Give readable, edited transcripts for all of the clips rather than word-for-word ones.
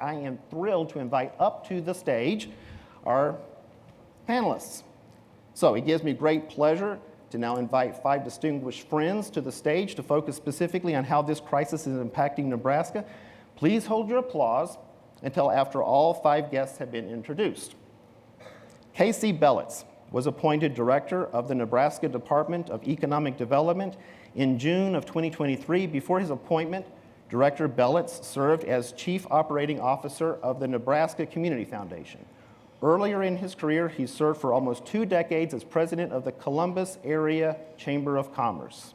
I am thrilled to invite up to the stage our panelists. So it gives me great pleasure to now invite 5 distinguished friends to the stage to focus specifically on how this crisis is impacting Nebraska. Please hold your applause until after all 5 guests have been introduced. Casey Belitz was appointed director of the Nebraska Department of Economic Development in June of 2023. Before his appointment, Director Belitz served as Chief Operating Officer of the Nebraska Community Foundation. Earlier in his career, he served for almost 2 decades as president of the Columbus Area Chamber of Commerce.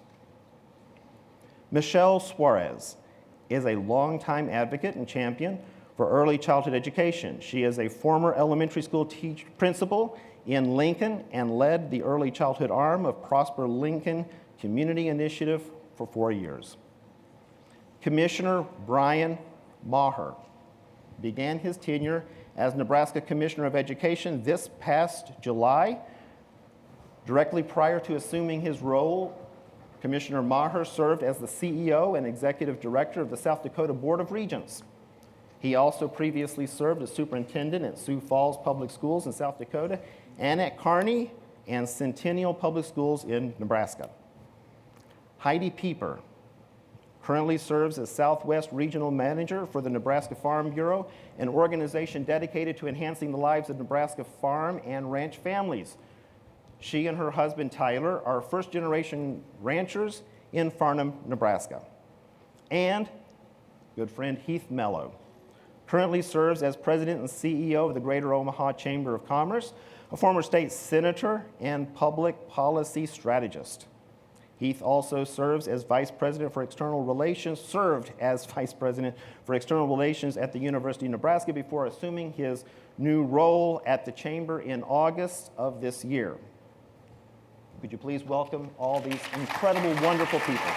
Michelle Suarez is a longtime advocate and champion for early childhood education. She is a former elementary school principal in Lincoln and led the early childhood arm of Prosper Lincoln Community Initiative for 4 years. Commissioner Brian Maher began his tenure as Nebraska Commissioner of Education this past July. Directly prior to assuming his role, Commissioner Maher served as the CEO and Executive Director of the South Dakota Board of Regents. He also previously served as superintendent at Sioux Falls Public Schools in South Dakota and at Kearney and Centennial Public Schools in Nebraska. Heidi Pieper currently serves as Southwest Regional Manager for the Nebraska Farm Bureau, an organization dedicated to enhancing the lives of Nebraska farm and ranch families. She and her husband Tyler are first-generation ranchers in Farnham, Nebraska. And good friend Heath Mello currently serves as President and CEO of the Greater Omaha Chamber of Commerce, a former state senator and public policy strategist. Heath also served as Vice President for External Relations at the University of Nebraska before assuming his new role at the Chamber in August of this year. Could you please welcome all these incredible, wonderful people?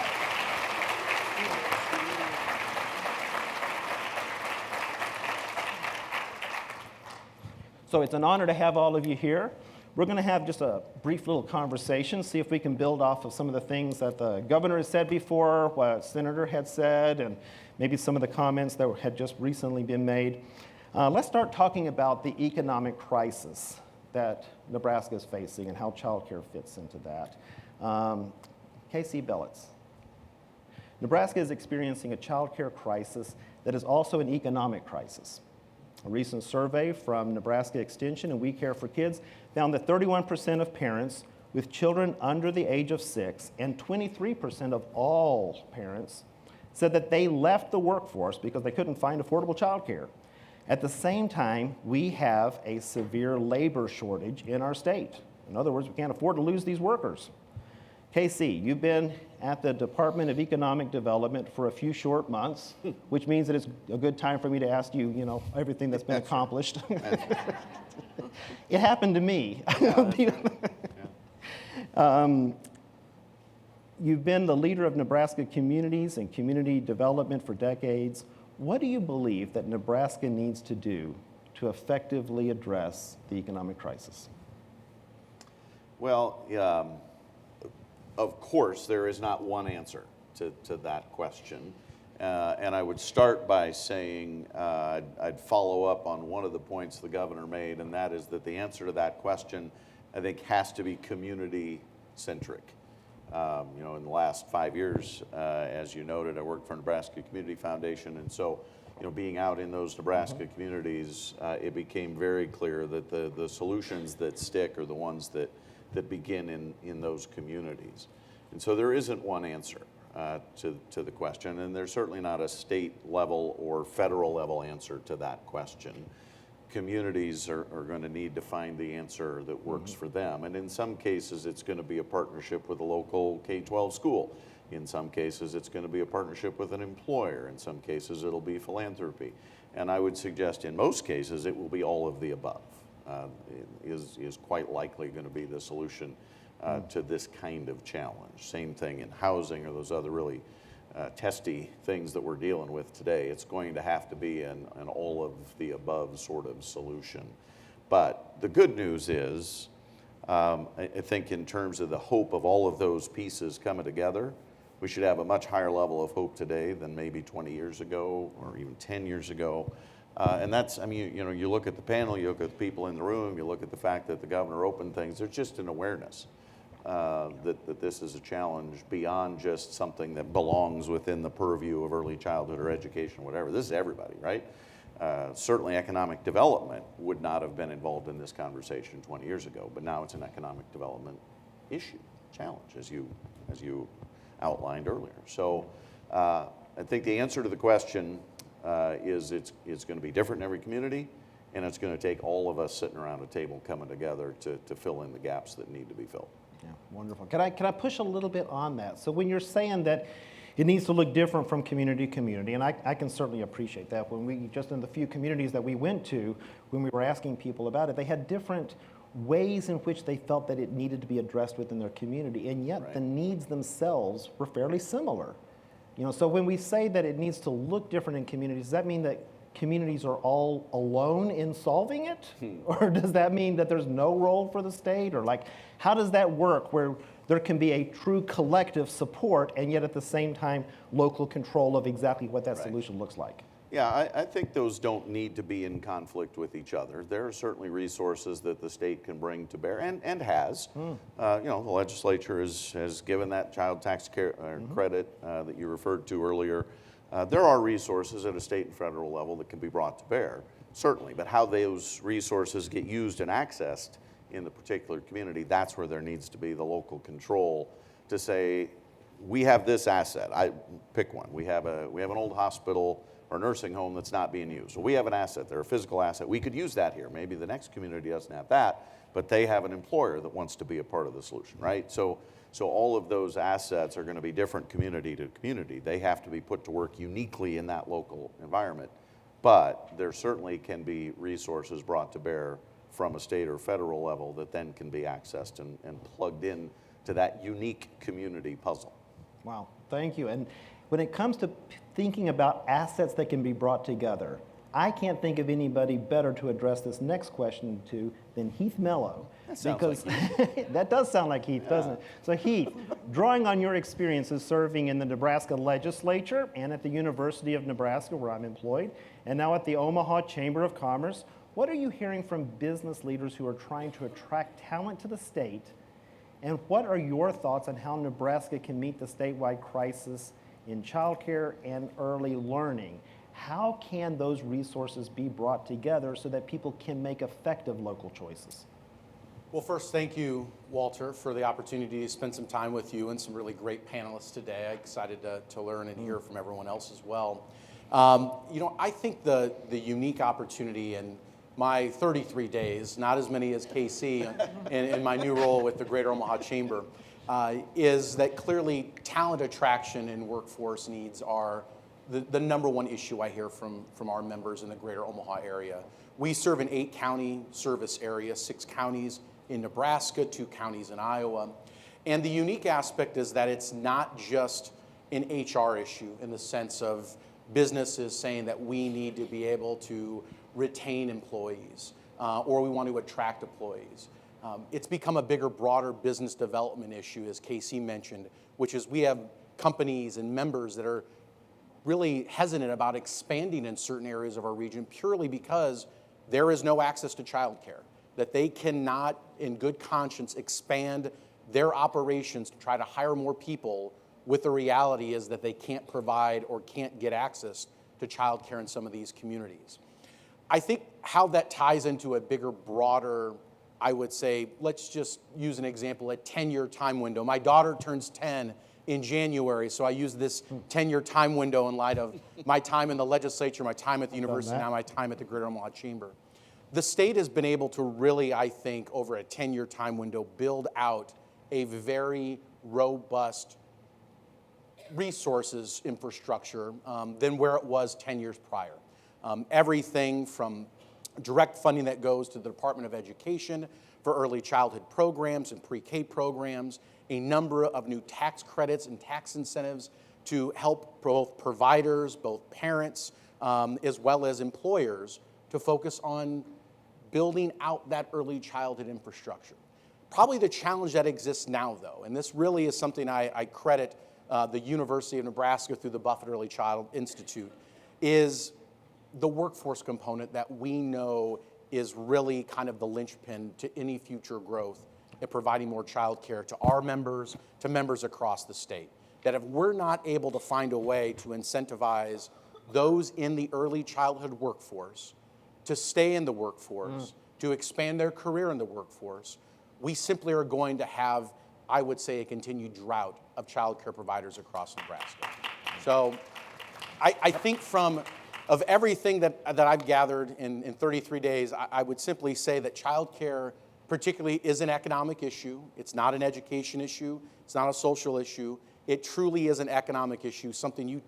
So it's an honor to have all of you here. We're going to have just a brief little conversation, see if we can build off of some of the things that the governor has said before, what Senator had said, and maybe some of the comments that had just recently been made. Let's start talking about the economic crisis that Nebraska is facing and how child care fits into that. Casey Belitz. Nebraska is experiencing a child care crisis that is also an economic crisis. A recent survey from Nebraska Extension and We Care for Kids found that 31% of parents with children under the age of 6 and 23% of all parents said that they left the workforce because they couldn't find affordable child care. At the same time, we have a severe labor shortage in our state. In other words, we can't afford to lose these workers. KC, you've been at the Department of Economic Development for a few short months, which means that it's a good time for me to ask you, everything that's been accomplished. It happened to me. You've been the leader of Nebraska communities and community development for decades. What do you believe that Nebraska needs to do to effectively address the economic crisis? Well, of course, there is not one answer to that question. And I would start by saying I'd follow up on one of the points the governor made, and that is that the answer to that question, I think, has to be community-centric. In the last 5 years, as you noted, I worked for Nebraska Community Foundation, and so, being out in those Nebraska communities, it became very clear that the solutions that stick are the ones that begin in those communities. And so there isn't one answer to the question, and there's certainly not a state level or federal level answer to that question. Communities are going to need to find the answer that works for them, and in some cases it's going to be a partnership with a local K-12 school. In some cases it's going to be a partnership with an employer. In some cases it'll be philanthropy. And I would suggest in most cases it will be all of the above. Is quite likely going to be the solution to this kind of challenge. Same thing in housing or those other really testy things that we're dealing with today. It's going to have to be an all of the above sort of solution. But the good news is, I think in terms of the hope of all of those pieces coming together, we should have a much higher level of hope today than maybe 20 years ago or even 10 years ago. And that's, I mean, you look at the panel, you look at the people in the room, you look at the fact that the governor opened things, there's just an awareness that this is a challenge beyond just something that belongs within the purview of early childhood or education, whatever. This is everybody, right? Certainly economic development would not have been involved in this conversation 20 years ago, but now it's an economic development issue, challenge, as you outlined earlier. So I think the answer to the question is it's going to be different in every community, and it's going to take all of us sitting around a table coming together to fill in the gaps that need to be filled. Yeah, wonderful. Can I push a little bit on that? So when you're saying that it needs to look different from community to community, and I can certainly appreciate that. When we, just in the few communities that we went to, when we were asking people about it, they had different ways in which they felt that it needed to be addressed within their community, and yet the needs themselves were fairly similar. So when we say that it needs to look different in communities, does that mean that communities are all alone in solving it? Or does that mean that there's no role for the state? Or how does that work where there can be a true collective support and yet at the same time local control of exactly what that solution looks like? Yeah, I think those don't need to be in conflict with each other. There are certainly resources that the state can bring to bear, and has. The legislature has given that child tax credit that you referred to earlier. There are resources at a state and federal level that can be brought to bear, certainly. But how those resources get used and accessed in the particular community, that's where there needs to be the local control to say, we have this asset. I pick one. We have an old hospital or nursing home that's not being used. So we have an asset there, a physical asset. We could use that here. Maybe the next community doesn't have that, but they have an employer that wants to be a part of the solution, right? So all of those assets are going to be different community to community. They have to be put to work uniquely in that local environment. But there certainly can be resources brought to bear from a state or federal level that then can be accessed and plugged in to that unique community puzzle. Wow, thank you. And when it comes to thinking about assets that can be brought together, I can't think of anybody better to address this next question to than Heath Mello. That sounds like Heath. That does sound like Heath, doesn't it? So Heath, drawing on your experiences serving in the Nebraska legislature and at the University of Nebraska, where I'm employed, and now at the Omaha Chamber of Commerce, what are you hearing from business leaders who are trying to attract talent to the state? And what are your thoughts on how Nebraska can meet the statewide crisis in childcare and early learning? How can those resources be brought together so that people can make effective local choices? Well, first, thank you, Walter, for the opportunity to spend some time with you and some really great panelists today. I'm excited to learn and hear from everyone else as well. I think the unique opportunity in my 33 days, not as many as KC in my new role with the Greater Omaha Chamber, is that clearly talent attraction and workforce needs are the number one issue I hear from our members in the Greater Omaha area. We serve an 8-county service area, 6 counties in Nebraska, 2 counties in Iowa. And the unique aspect is that it's not just an HR issue in the sense of businesses saying that we need to be able to retain employees or we want to attract employees. It's become a bigger, broader business development issue, as Casey mentioned, which is we have companies and members that are really hesitant about expanding in certain areas of our region purely because there is no access to childcare, that they cannot, in good conscience, expand their operations to try to hire more people with the reality is that they can't provide or can't get access to childcare in some of these communities. I think how that ties into a bigger, broader, I would say, let's just use an example, a 10-year time window. My daughter turns 10 in January, so I use this 10-year time window in light of my time in the legislature, my time at the university, now my time at the Greater Omaha Chamber. The state has been able to really, I think, over a 10-year time window, build out a very robust resources infrastructure than where it was 10 years prior. Everything from direct funding that goes to the Department of Education for early childhood programs and pre-K programs, a number of new tax credits and tax incentives to help both providers, both parents, as well as employers to focus on building out that early childhood infrastructure. Probably the challenge that exists now, though, and this really is something I credit the University of Nebraska through the Buffett Early Childhood Institute, is the workforce component that we know is really kind of the linchpin to any future growth in providing more childcare to our members, to members across the state. That if we're not able to find a way to incentivize those in the early childhood workforce to stay in the workforce, to expand their career in the workforce, we simply are going to have, I would say, a continued drought of childcare providers across Nebraska. So I think of everything that I've gathered in 33 days, I would simply say that childcare particularly is an economic issue. It's not an education issue. It's not a social issue. It truly is an economic issue, something you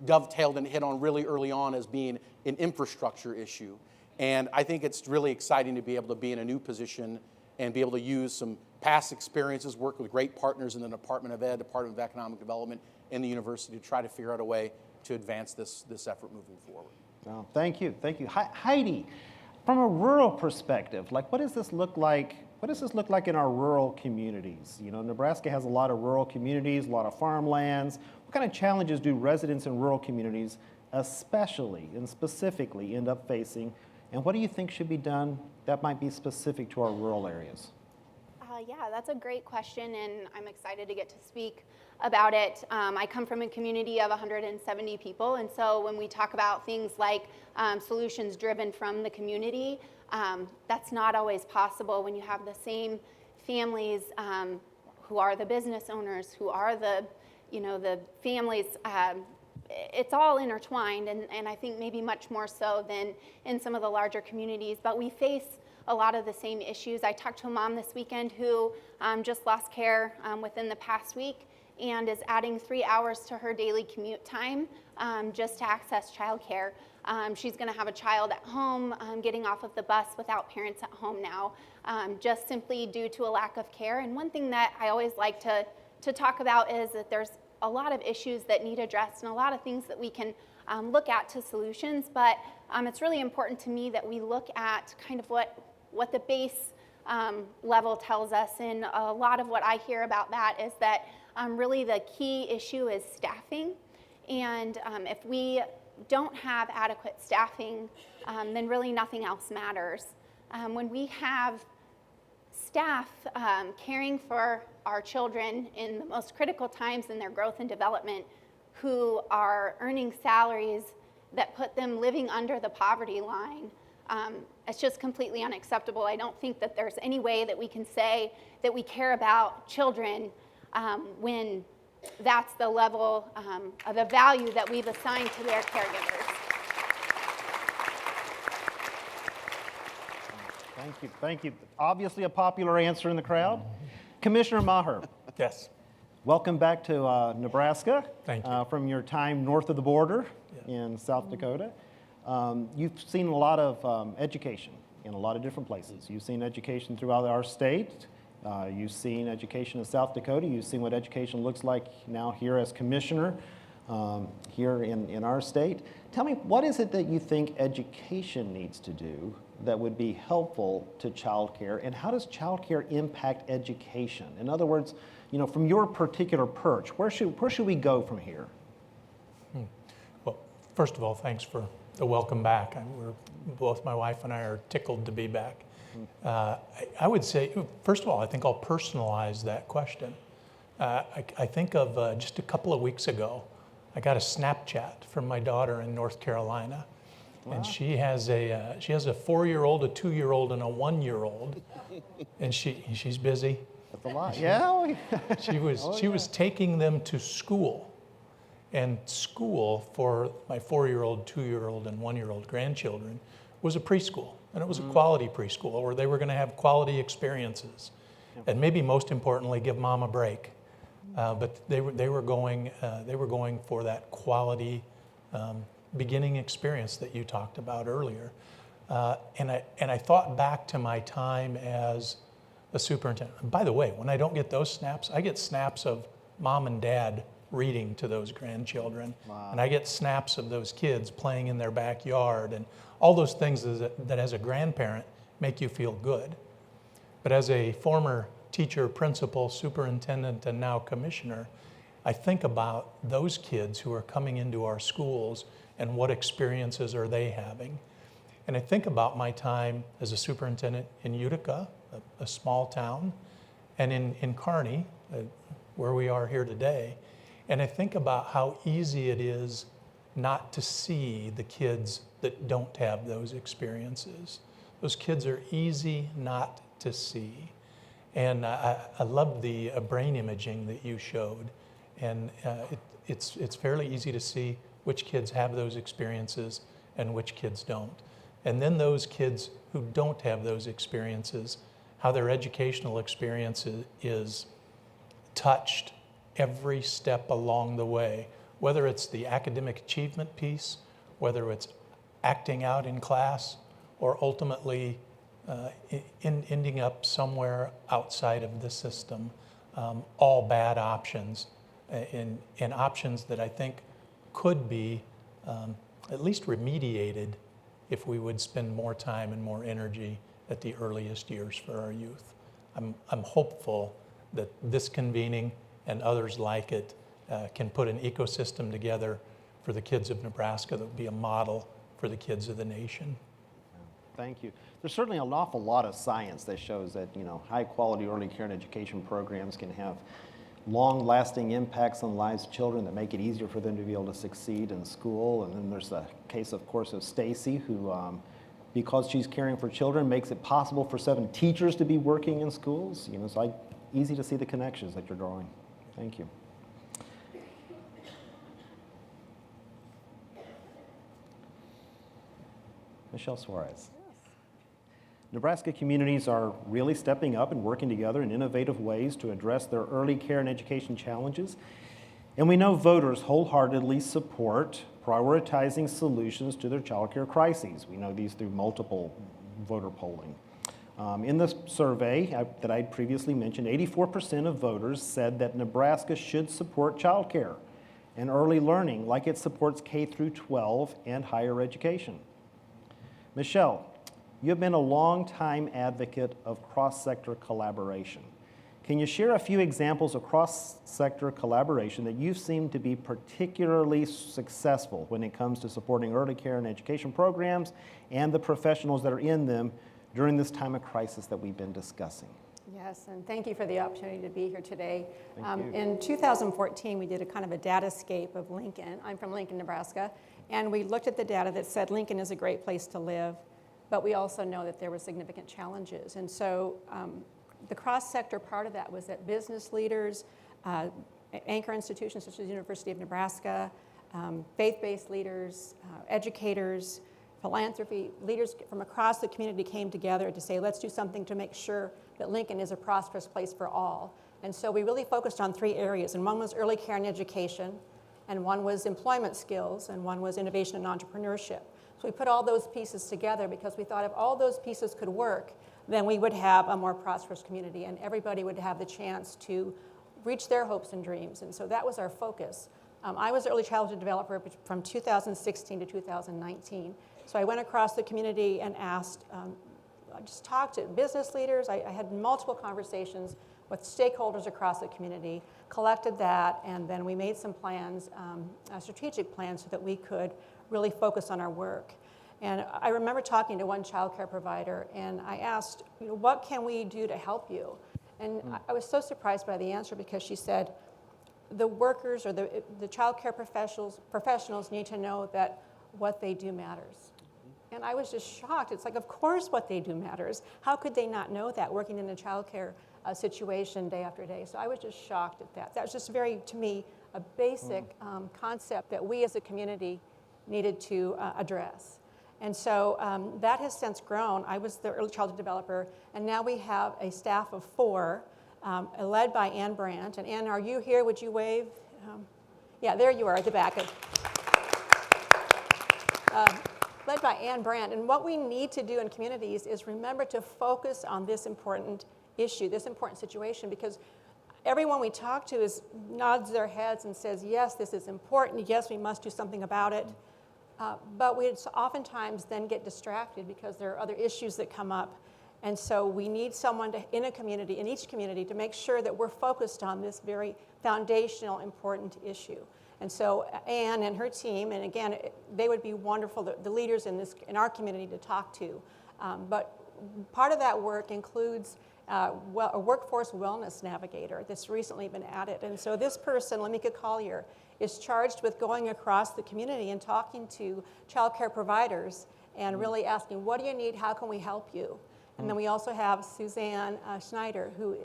dovetailed and hit on really early on as being an infrastructure issue. And I think it's really exciting to be able to be in a new position and be able to use some past experiences, work with great partners in the Department of Ed, Department of Economic Development, and the university to try to figure out a way to advance this effort moving forward. Well, thank you. Heidi, from a rural perspective, like what does this look like? What does this look like in our rural communities? You know, Nebraska has a lot of rural communities, a lot of farmlands. What kind of challenges do residents in rural communities especially and specifically end up facing? And what do you think should be done that might be specific to our rural areas? Yeah, that's a great question, and I'm excited to get to speak about it. I come from a community of 170 people, and so when we talk about things like solutions driven from the community, that's not always possible when you have the same families who are the business owners, who are the families. It's all intertwined, and I think maybe much more so than in some of the larger communities, but we face a lot of the same issues. I talked to a mom this weekend who just lost care within the past week and is adding 3 hours to her daily commute time just to access childcare. She's going to have a child at home getting off of the bus without parents at home now, just simply due to a lack of care. And one thing that I always like to talk about is that there's a lot of issues that need addressed and a lot of things that we can look at to solutions, but it's really important to me that we look at kind of what the base level tells us, and a lot of what I hear about that is that really the key issue is staffing, and if we don't have adequate staffing, then really nothing else matters. When we have staff caring for our children in the most critical times in their growth and development who are earning salaries that put them living under the poverty line, it's just completely unacceptable. I don't think that there's any way that we can say that we care about children when that's the level of the value that we've assigned to their caregivers. Thank you. Obviously a popular answer in the crowd. Commissioner Maher. Yes. Welcome back to Nebraska. Thank you. From your time north of the border in South Dakota. You've seen a lot of education in a lot of different places. You've seen education throughout our state. You've seen education in South Dakota. You've seen what education looks like now here as commissioner here in our state. Tell me, what is it that you think education needs to do that would be helpful to childcare, and how does childcare impact education? In other words, you know, from your particular perch, where should we go from here? Well, first of all, thanks for the welcome back. Both my wife and I are tickled to be back. I would say, first of all, I think I'll personalize that question. I think of just a couple of weeks ago, I got a Snapchat from my daughter in North Carolina. Wow. And she has a 4-year-old, a 2-year-old, and a 1-year-old, and she's busy. That's a lot. Yeah. She was taking them to school, and school for my 4-year-old, 2-year-old, and 1-year-old grandchildren was a preschool, and it was a quality preschool where they were going to have quality experiences, and maybe most importantly, give mom a break. But they were going for that quality beginning experience that you talked about earlier, and I thought back to my time as a superintendent. By the way, when I don't get those snaps, I get snaps of mom and dad reading to those grandchildren, wow. And I get snaps of those kids playing in their backyard, and all those things that as a grandparent make you feel good. But as a former teacher, principal, superintendent, and now commissioner, I think about those kids who are coming into our schools and what experiences are they having. And I think about my time as a superintendent in Utica, a small town, and in Kearney, where we are here today. And I think about how easy it is not to see the kids that don't have those experiences. Those kids are easy not to see. And I love the brain imaging that you showed. And it's fairly easy to see which kids have those experiences and which kids don't. And then those kids who don't have those experiences, how their educational experience is touched every step along the way, whether it's the academic achievement piece, whether it's acting out in class, or ultimately ending up somewhere outside of the system. All bad options, and options that I think could be at least remediated if we would spend more time and more energy at the earliest years for our youth. I'm hopeful that this convening and others like it can put an ecosystem together for the kids of Nebraska that will be a model for the kids of the nation. Thank you. There's certainly an awful lot of science that shows that, high quality early care and education programs can have long-lasting impacts on the lives of children that make it easier for them to be able to succeed in school. And then there's the case, of course, of Stacy, who, because she's caring for children, makes it possible for 7 teachers to be working in schools. It's like easy to see the connections that you're drawing. Thank you. Michelle Suarez. Nebraska communities are really stepping up and working together in innovative ways to address their early care and education challenges. And we know voters wholeheartedly support prioritizing solutions to their child care crises. We know these through multiple voter polling. In the survey that I previously mentioned, 84% of voters said that Nebraska should support child care and early learning like it supports K through 12 and higher education. Michelle, you have been a long-time advocate of cross-sector collaboration. Can you share a few examples of cross-sector collaboration that you've seen to be particularly successful when it comes to supporting early care and education programs and the professionals that are in them during this time of crisis that we've been discussing? Yes, and thank you for the opportunity to be here today. Thank you. In 2014, we did a kind of a datascape of Lincoln. I'm from Lincoln, Nebraska, and we looked at the data that said Lincoln is a great place to live, but we also know that there were significant challenges. And so the cross-sector part of that was that business leaders, anchor institutions such as the University of Nebraska, faith-based leaders, educators, philanthropy, leaders from across the community came together to say, let's do something to make sure that Lincoln is a prosperous place for all. And so we really focused on 3 areas, and one was early care and education, and one was employment skills, and one was innovation and entrepreneurship. So we put all those pieces together because we thought if all those pieces could work, then we would have a more prosperous community and everybody would have the chance to reach their hopes and dreams. And so that was our focus. I was an early childhood developer from 2016 to 2019. So I went across the community and asked, I just talked to business leaders. I had multiple conversations with stakeholders across the community, collected that, and then we made some plans, strategic plans, so that we could really focus on our work. And I remember talking to one child care provider, and I asked, what can we do to help you? And I was so surprised by the answer because she said, the workers or the child care professionals need to know that what they do matters. And I was just shocked. It's like, of course what they do matters. How could they not know that working in a child care situation day after day? So I was just shocked at that. That was just very, to me, a basic concept that we as a community needed to address. And so that has since grown. I was the early childhood developer, and now we have a staff of 4, led by Ann Brandt. And Ann, are you here? Would you wave? Yeah, there you are at the back. Led by Ann Brandt. And what we need to do in communities is remember to focus on this important issue, this important situation, because everyone we talk to nods their heads and says, yes, this is important. Yes, we must do something about it. But we oftentimes then get distracted because there are other issues that come up. And so we need someone in each community, to make sure that we're focused on this very foundational, important issue. And so Ann and her team, and again, they would be wonderful, the leaders in our community to talk to. But part of that work includes a workforce wellness navigator that's recently been added. And so this person, Lamika Collier, is charged with going across the community and talking to child care providers and really asking, what do you need, how can we help you? And then we also have Suzanne Schneider, who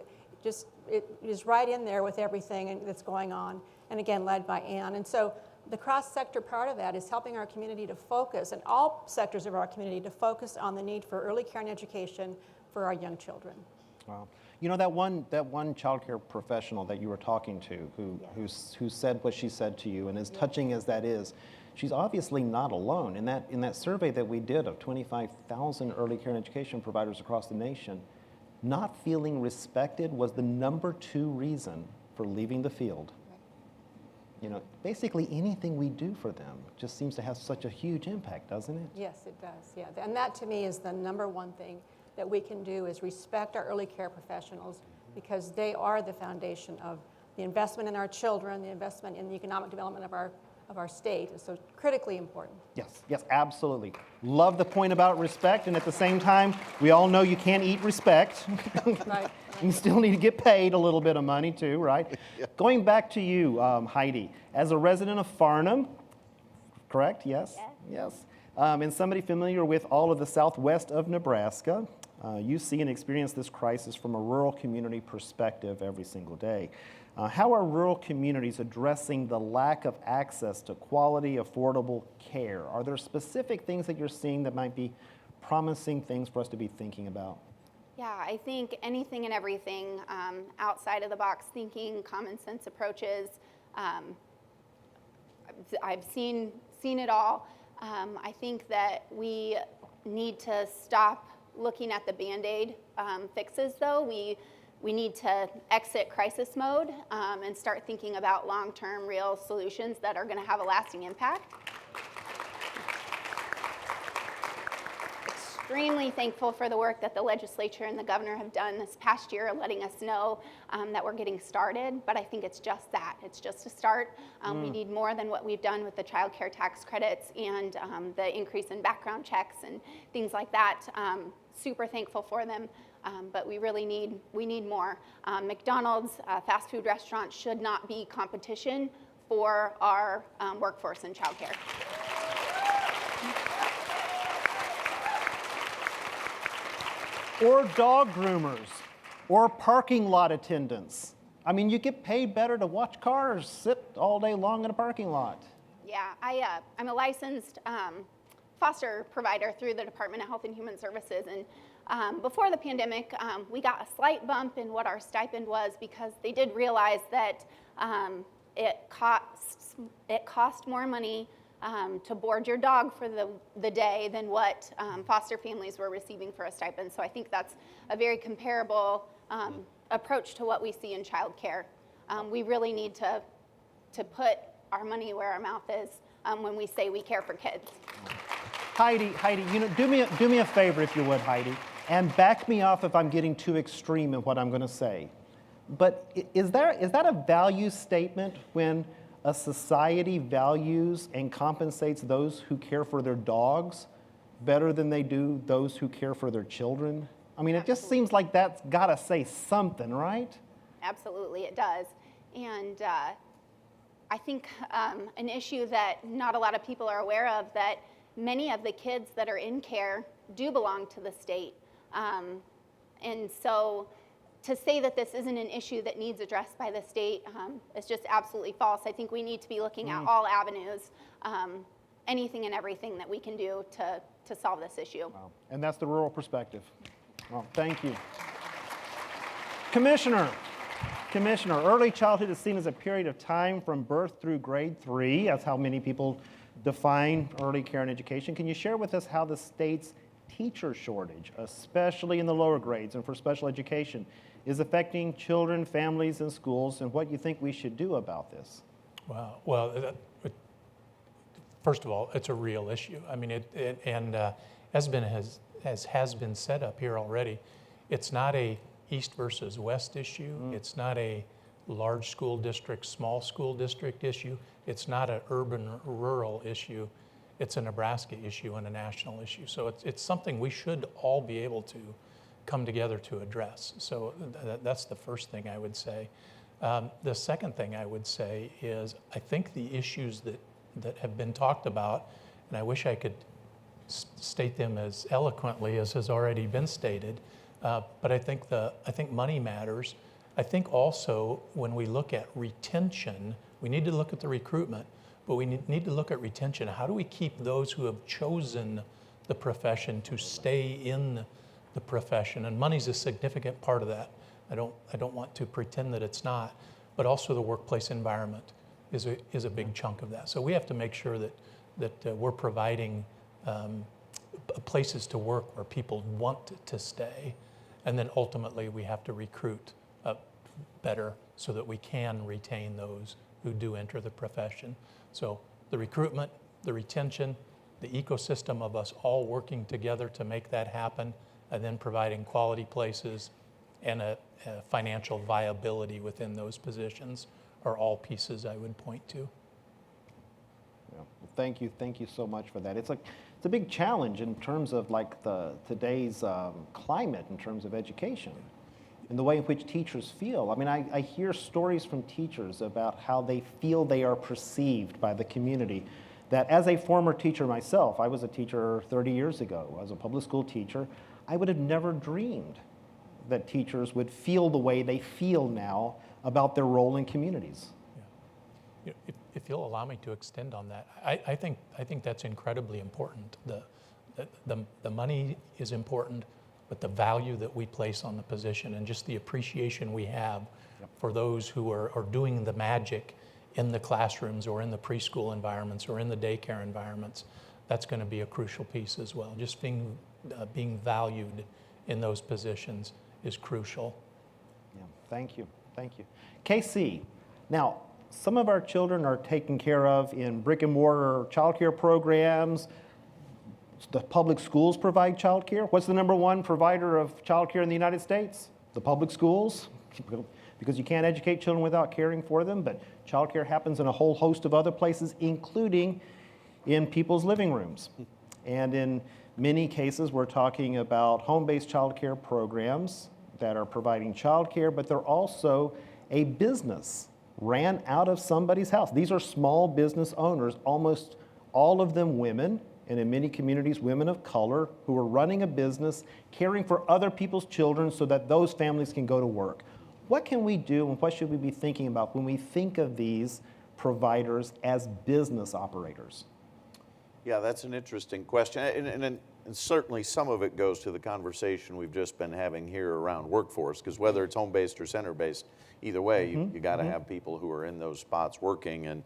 is right in there with everything that's going on, and again, led by Ann. And so the cross-sector part of that is helping our community to focus, and all sectors of our community to focus on the need for early care and education for our young children. Wow. You know, that one child care professional that you were talking to who said what she said to you, and as touching as that is, she's obviously not alone. In that survey that we did of 25,000 early care and education providers across the nation, not feeling respected was the number 2 reason for leaving the field. You know, basically anything we do for them just seems to have such a huge impact, doesn't it? Yes, it does, yeah. And that to me is the number one thing that we can do, is respect our early care professionals, because they are the foundation of the investment in our children, the investment in the economic development of our state. Is so critically important. Yes, absolutely. Love the point about respect, and at the same time, we all know you can't eat respect. Right. You still need to get paid a little bit of money too, right? Yeah. Going back to you, Heidi, as a resident of Farnham, correct? Yes? Yes. And somebody familiar with all of the southwest of Nebraska, you see and experience this crisis from a rural community perspective every single day. How are rural communities addressing the lack of access to quality, affordable care? Are there specific things that you're seeing that might be promising things for us to be thinking about? Yeah, I think anything and everything, outside of the box thinking, common sense approaches. I've seen it all. I think that we need to stop looking at the Band-Aid fixes, though. We need to exit crisis mode and start thinking about long-term, real solutions that are going to have a lasting impact. Extremely thankful for the work that the legislature and the governor have done this past year, letting us know that we're getting started. But I think it's just that. It's just a start. We need more than what we've done with the child care tax credits and the increase in background checks and things like that. Super thankful for them. But we really need more. McDonald's, fast food restaurants should not be competition for our workforce in child care. Or dog groomers, or parking lot attendants. I mean, you get paid better to watch cars sit all day long in a parking lot. Yeah, I'm a licensed foster provider through the Department of Health and Human Services, and before the pandemic, we got a slight bump in what our stipend was, because they did realize that it cost more money to board your dog for the day than what foster families were receiving for a stipend. So I think that's a very comparable approach to what we see in child care. We really need to put our money where our mouth is when we say we care for kids. Heidi, you know, do me a favor if you would, Heidi, and back me off if I'm getting too extreme in what I'm going to say. But is that a value statement when a society values and compensates those who care for their dogs better than they do those who care for their children? I mean, it just seems like that's got to say something, right? Absolutely, it does. And I think an issue that not a lot of people are aware of, that many of the kids that are in care do belong to the state. And so to say that this isn't an issue that needs addressed by the state is just absolutely false. I think we need to be looking at all avenues, anything and everything that we can do to solve this issue. Wow. And that's the rural perspective. Well, thank you. Commissioner, early childhood is seen as a period of time from birth through grade 3. That's how many people define early care and education. Can you share with us how the state's teacher shortage, especially in the lower grades and for special education, is affecting children, families, and schools, and what you think we should do about this? Wow. Well, first of all, it's a real issue. I mean, ESBN as has been said up here already, it's not a east versus west issue. It's not a large school district, small school district issue. It's not an urban or rural issue. It's a Nebraska issue and a national issue. So it's something we should all be able to come together to address. So that's the first thing I would say. The second thing I would say is I think the issues that have been talked about, and I wish I could state them as eloquently as has already been stated, but I think money matters. I think also when we look at retention, we need to look at the recruitment, but we need to look at retention. How do we keep those who have chosen the profession to stay in the profession? And money's a significant part of that. I don't want to pretend that it's not, but also the workplace environment is a big chunk of that. So we have to make sure that we're providing places to work where people want to stay, and then ultimately we have to recruit better so that we can retain those who do enter the profession. So the recruitment, the retention, the ecosystem of us all working together to make that happen, and then providing quality places and a financial viability within those positions are all pieces I would point to. Yeah. Thank you so much for that. It's a big challenge in terms of like today's climate in terms of education and the way in which teachers feel. I mean, I hear stories from teachers about how they feel they are perceived by the community. That as a former teacher myself, I was a teacher 30 years ago, I was a public school teacher, I would have never dreamed that teachers would feel the way they feel now about their role in communities. Yeah. If you'll allow me to extend on that, I think that's incredibly important. The money is important, but the value that we place on the position and just the appreciation we have for those who are doing the magic in the classrooms or in the preschool environments or in the daycare environments, that's going to be a crucial piece as well. Just being valued in those positions is crucial. Yeah, thank you. KC, now some of our children are taken care of in brick and mortar childcare programs. The public schools provide childcare. What's the number one provider of childcare in the United States? The public schools, because you can't educate children without caring for them, but childcare happens in a whole host of other places, including in people's living rooms. And in many cases, we're talking about home-based childcare programs that are providing childcare, but they're also a business ran out of somebody's house. These are small business owners, almost all of them women, and in many communities, women of color, who are running a business, caring for other people's children so that those families can go to work. What can we do and what should we be thinking about when we think of these providers as business operators? Yeah, that's an interesting question. And certainly some of it goes to the conversation we've just been having here around workforce, because whether it's home-based or center-based, either way, you got to have people who are in those spots working. And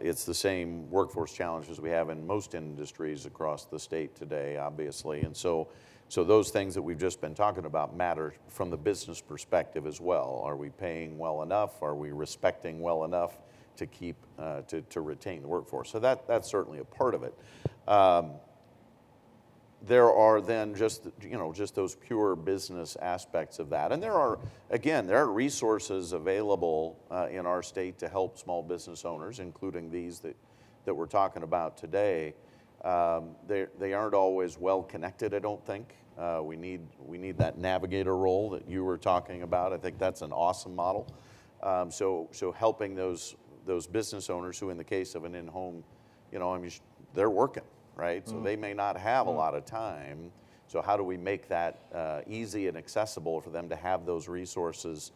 it's the same workforce challenges we have in most industries across the state today, obviously. And so those things that we've just been talking about matter from the business perspective as well. Are we paying well enough? Are we respecting well enough to keep to retain the workforce? So that's certainly a part of it. There are then just those pure business aspects of that. And there are resources available in our state to help small business owners, including these that we're talking about today. They aren't always well connected, I don't think. We need that navigator role that you were talking about. I think that's an awesome model. So helping those business owners who, in the case of an in-home, they're working. Right? So they may not have a lot of time. So how do we make that easy and accessible for them to have those resources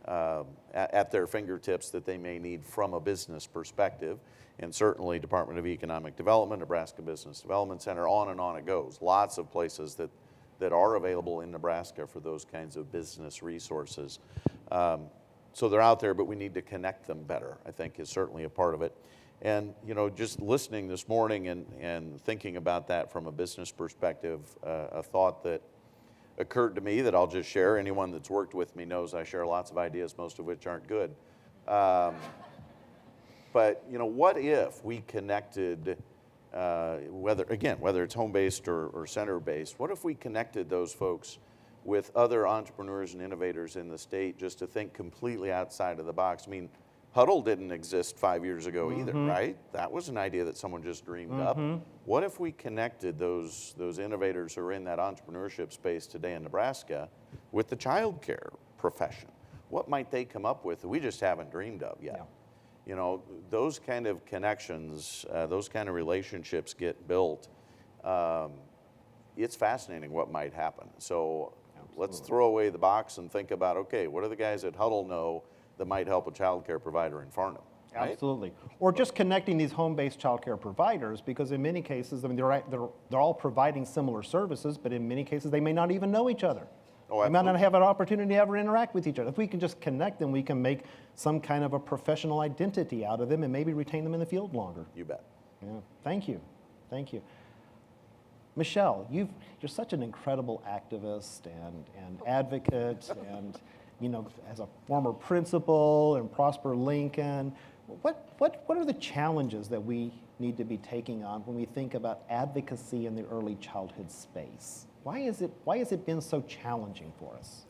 at their fingertips that they may need from a business perspective? And certainly Department of Economic Development, Nebraska Business Development Center, on and on it goes. Lots of places that are available in Nebraska for those kinds of business resources. So they're out there, but we need to connect them better, I think, is certainly a part of it. And just listening this morning and thinking about that from a business perspective, a thought that occurred to me that I'll just share. Anyone that's worked with me knows I share lots of ideas, most of which aren't good. But what if we connected whether it's home-based or center-based, what if we connected those folks with other entrepreneurs and innovators in the state just to think completely outside of the box? I mean, Huddle didn't exist 5 years ago either, right? That was an idea that someone just dreamed up. What if we connected those innovators who are in that entrepreneurship space today in Nebraska with the child care profession? What might they come up with that we just haven't dreamed of yet? Yeah. You know, those kind of connections, those kind of relationships get built. It's fascinating what might happen. So let's throw away the box and think about, okay, what do the guys at Huddle know that might help a child care provider in Farnham? Right? Absolutely. Or just connecting these home-based child care providers, because in many cases, I mean, they're all providing similar services, but in many cases, they may not even know each other. Oh, they might not absolutely. have an opportunity to ever interact with each other. If we can just connect them, we can make some kind of a professional identity out of them and maybe retain them in the field longer. You bet. Yeah. Thank you. Thank you. Michelle, you're such an incredible activist and advocate, and you know, as a former principal in Prosper Lincoln, what are the challenges that we need to be taking on when we think about advocacy in the early childhood space? Why has it been so challenging for us?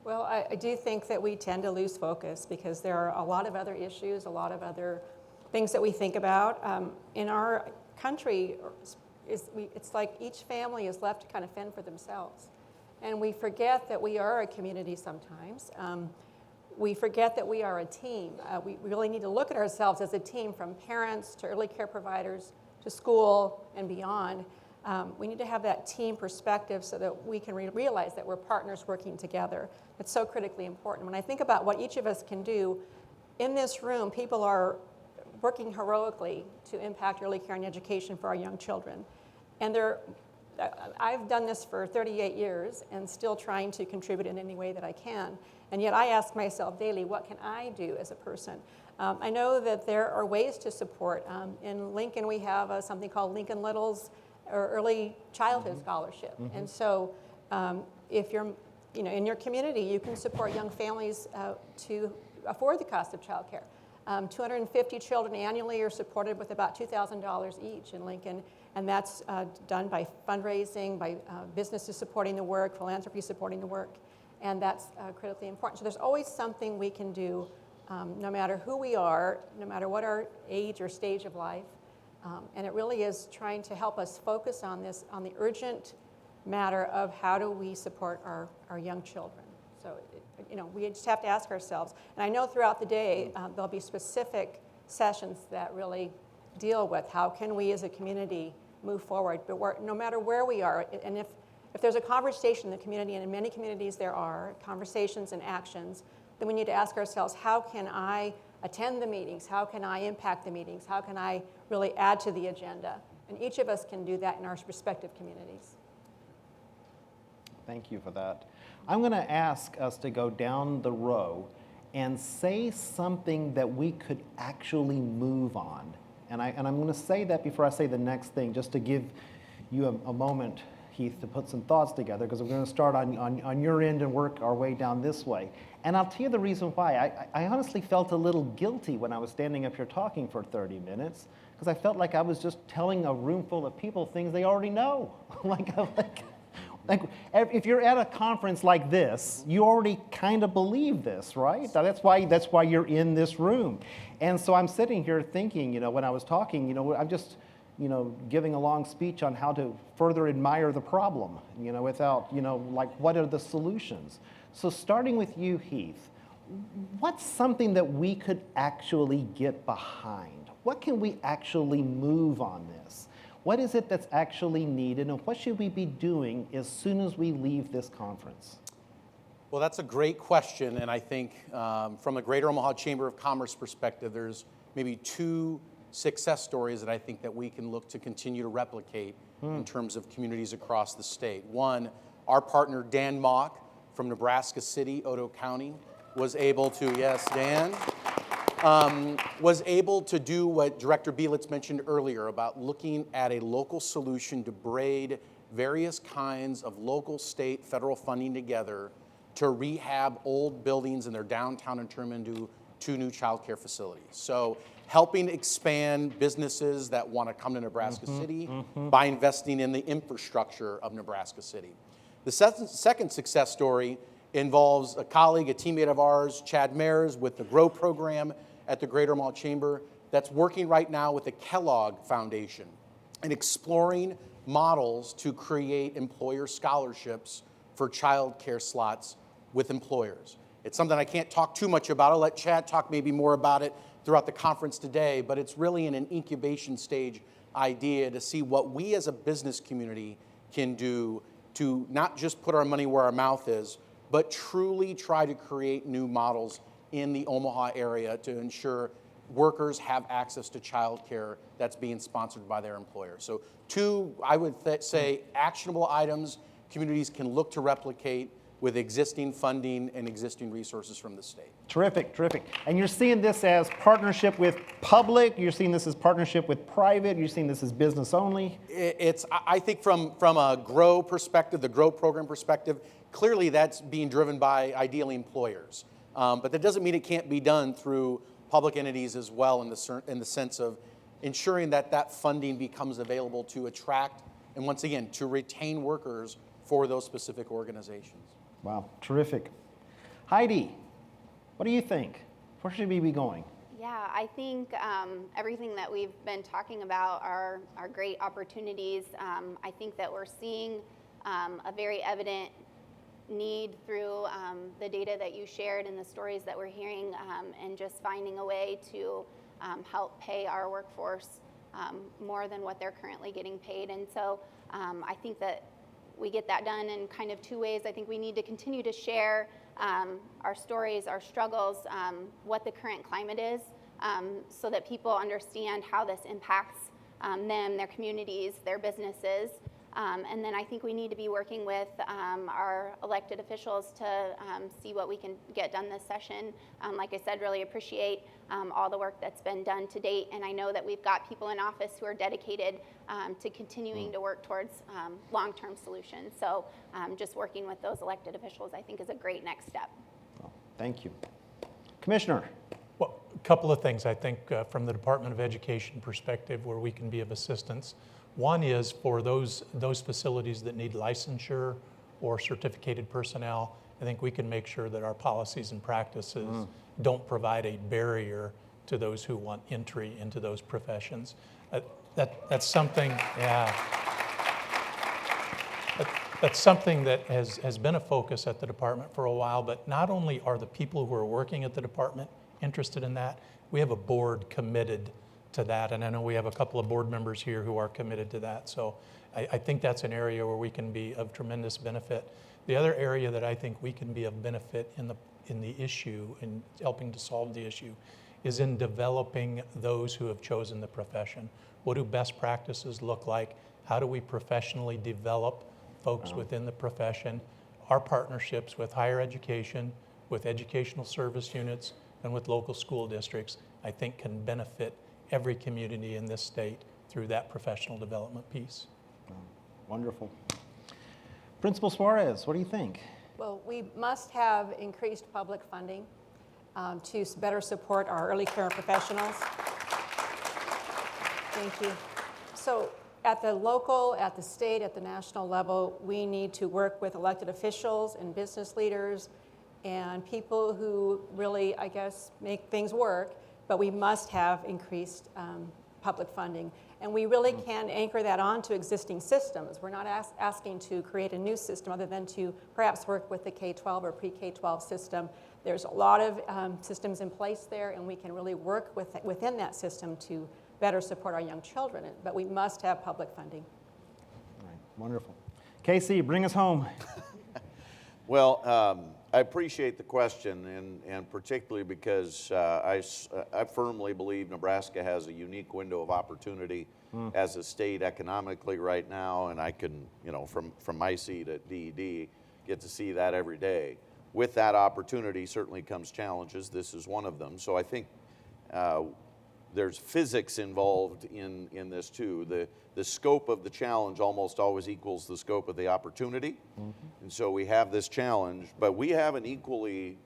Well, I do think that we tend to lose focus because there are a lot of other issues, a lot of other things that we think about. In our country, it's like each family is left to kind of fend for themselves. And we forget that we are a community sometimes. We forget that we are a team. We really need to look at ourselves as a team, from parents to early care providers to school and beyond. We need to have that team perspective so that we can realize that we're partners working together. It's so critically important. When I think about what each of us can do, in this room, people are working heroically to impact early care and education for our young children. And I've done this for 38 years and still trying to contribute in any way that I can. And yet I ask myself daily, what can I do as a person? I know that there are ways to support. In Lincoln, we have something called Lincoln Littles, or Early Childhood Scholarship. And so if you're in your community, you can support young families to afford the cost of childcare. 250 children annually are supported with about $2,000 each in Lincoln, and that's done by fundraising, by businesses supporting the work, philanthropy supporting the work, and that's critically important. So there's always something we can do, no matter who we are, no matter what our age or stage of life, and it really is trying to help us focus on this, on the urgent matter of how do we support our young children. So, we just have to ask ourselves, and I know throughout the day there'll be specific sessions that really deal with how can we as a community move forward, but no matter where we are, and if there's a conversation in the community, and in many communities there are conversations and actions, then we need to ask ourselves, how can I attend the meetings? How can I impact the meetings? How can I really add to the agenda? And each of us can do that in our respective communities. Thank you for that. I'm going to ask us to go down the row and say something that we could actually move on. And I'm going to say that before I say the next thing, just to give you a moment, Heath, to put some thoughts together, because we're going to start on your end and work our way down this way. And I'll tell you the reason why. I honestly felt a little guilty when I was standing up here talking for 30 minutes, because I felt like I was just telling a room full of people things they already know. Like if you're at a conference like this, you already kind of believe this, right? That's why you're in this room. And so I'm sitting here thinking, when I was talking, I'm just, giving a long speech on how to further admire the problem, without, like what are the solutions? So starting with you, Heath, what's something that we could actually get behind? What can we actually move on this? What is it that's actually needed, and what should we be doing as soon as we leave this conference? Well, that's a great question, and I think from the Greater Omaha Chamber of Commerce perspective, there's maybe two success stories that I think that we can look to continue to replicate in terms of communities across the state. One, our partner Dan Mock from Nebraska City, Otoe County, was able to, yes, Dan, was able to do what Director Belitz mentioned earlier about looking at a local solution to braid various kinds of local, state, federal funding together to rehab old buildings in their downtown and turn them into 2 new child care facilities. So helping expand businesses that want to come to Nebraska City by investing in the infrastructure of Nebraska City. The second success story involves a colleague, a teammate of ours, Chad Maher, with the GROW program at the Greater Omaha Chamber, that's working right now with the Kellogg Foundation and exploring models to create employer scholarships for child care slots with employers. It's something I can't talk too much about. I'll let Chad talk maybe more about it throughout the conference today, but it's really in an incubation stage idea to see what we as a business community can do to not just put our money where our mouth is, but truly try to create new models in the Omaha area to ensure workers have access to child care that's being sponsored by their employer. So 2, I would say, actionable items communities can look to replicate with existing funding and existing resources from the state. Terrific, terrific. And you're seeing this as partnership with public, you're seeing this as partnership with private, you're seeing this as business only? I think from a GROW perspective, the GROW program perspective, clearly that's being driven by ideally employers. But that doesn't mean it can't be done through public entities as well in the sense of ensuring that that funding becomes available to attract and once again to retain workers for those specific organizations. Wow, terrific. Heidi, what do you think? Where should we be going? Yeah, I think everything that we've been talking about are great opportunities. I think that we're seeing a very evident need through the data that you shared and the stories that we're hearing, and just finding a way to help pay our workforce more than what they're currently getting paid. And so I think that we get that done in kind of 2 ways. I think we need to continue to share our stories, our struggles, what the current climate is, so that people understand how this impacts them, their communities, their businesses. And then I think we need to be working with our elected officials to see what we can get done this session. Like I said, really appreciate all the work that's been done to date. And I know that we've got people in office who are dedicated to continuing to work towards long-term solutions. So just working with those elected officials, I think, is a great next step. Well, thank you. Commissioner. Well, a couple of things I think from the Department of Education perspective where we can be of assistance. One is for those facilities that need licensure or certificated personnel, I think we can make sure that our policies and practices don't provide a barrier to those who want entry into those professions. That's something, yeah. That's something that has been a focus at the department for a while, but not only are the people who are working at the department interested in that, we have a board committed to that, and I know we have a couple of board members here who are committed to that. So I think that's an area where we can be of tremendous benefit. The other area that I think we can be of benefit in the issue, in helping to solve the issue, is in developing those who have chosen the profession. What do best practices look like? How do we professionally develop folks within the profession? Our partnerships with higher education, with educational service units, and with local school districts, I think can benefit every community in this state through that professional development piece. Wonderful. Principal Suarez, what do you think? Well, we must have increased public funding to better support our early care professionals. Thank you. So at the local, at the state, at the national level, we need to work with elected officials and business leaders and people who really, I guess, make things work, but we must have increased public funding. And we really can anchor that onto existing systems. We're not asking to create a new system other than to perhaps work with the K-12 or pre-K-12 system. There's a lot of systems in place there, and we can really work within that system to better support our young children. But we must have public funding. All right, wonderful. Casey, bring us home. Well, I appreciate the question, and particularly because I firmly believe Nebraska has a unique window of opportunity as a state economically right now, and I can, from my seat at DED, get to see that every day. With that opportunity certainly comes challenges. This is one of them. So I think there's physics involved in this too. The scope of the challenge almost always equals the scope of the opportunity. And so we have this challenge, but we have an equally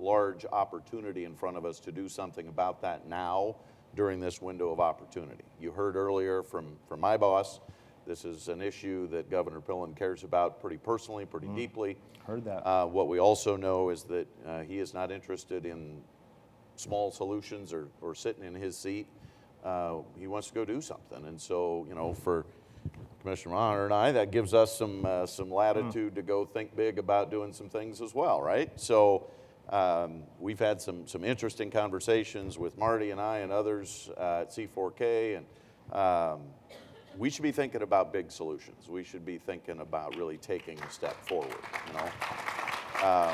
large opportunity in front of us to do something about that now during this window of opportunity. You heard earlier from my boss, this is an issue that Governor Pillen cares about pretty personally, pretty deeply. Heard that. What we also know is that he is not interested in small solutions or sitting in his seat. He wants to go do something. And so, you know, for Commissioner Maher and I, that gives us some latitude to go think big about doing some things as well, right? So we've had some interesting conversations with Marty and I and others at C4K, and we should be thinking about big solutions. We should be thinking about really taking a step forward, you know?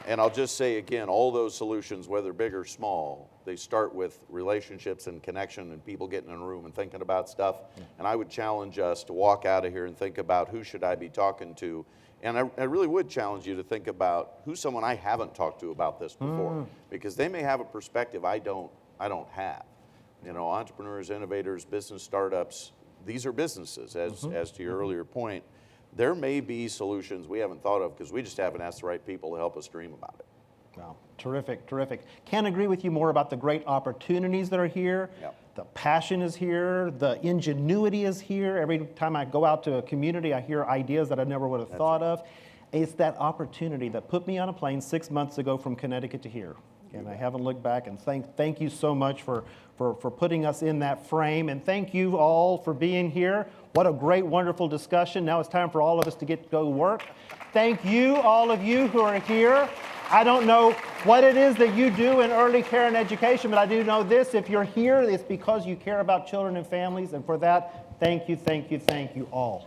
And I'll just say again, all those solutions, whether big or small, they start with relationships and connection and people getting in a room and thinking about stuff. And I would challenge us to walk out of here and think about who should I be talking to. And I really would challenge you to think about who's someone I haven't talked to about this before, because they may have a perspective I don't have. You know, entrepreneurs, innovators, business startups, these are businesses, as to your earlier point. There may be solutions we haven't thought of because we just haven't asked the right people to help us dream about it. Wow, terrific, terrific. Can't agree with you more about the great opportunities that are here. Yep. The passion is here. The ingenuity is here. Every time I go out to a community, I hear ideas that I never would have thought of. It's that opportunity that put me on a plane 6 months ago from Connecticut to here. And I haven't looked back, and thank you so much for putting us in that frame, and thank you all for being here. What a great, wonderful discussion. Now it's time for all of us to get to go work. Thank you, all of you who are here. I don't know what it is that you do in early care and education, but I do know this: if you're here, it's because you care about children and families, and for that, thank you, thank you, thank you all.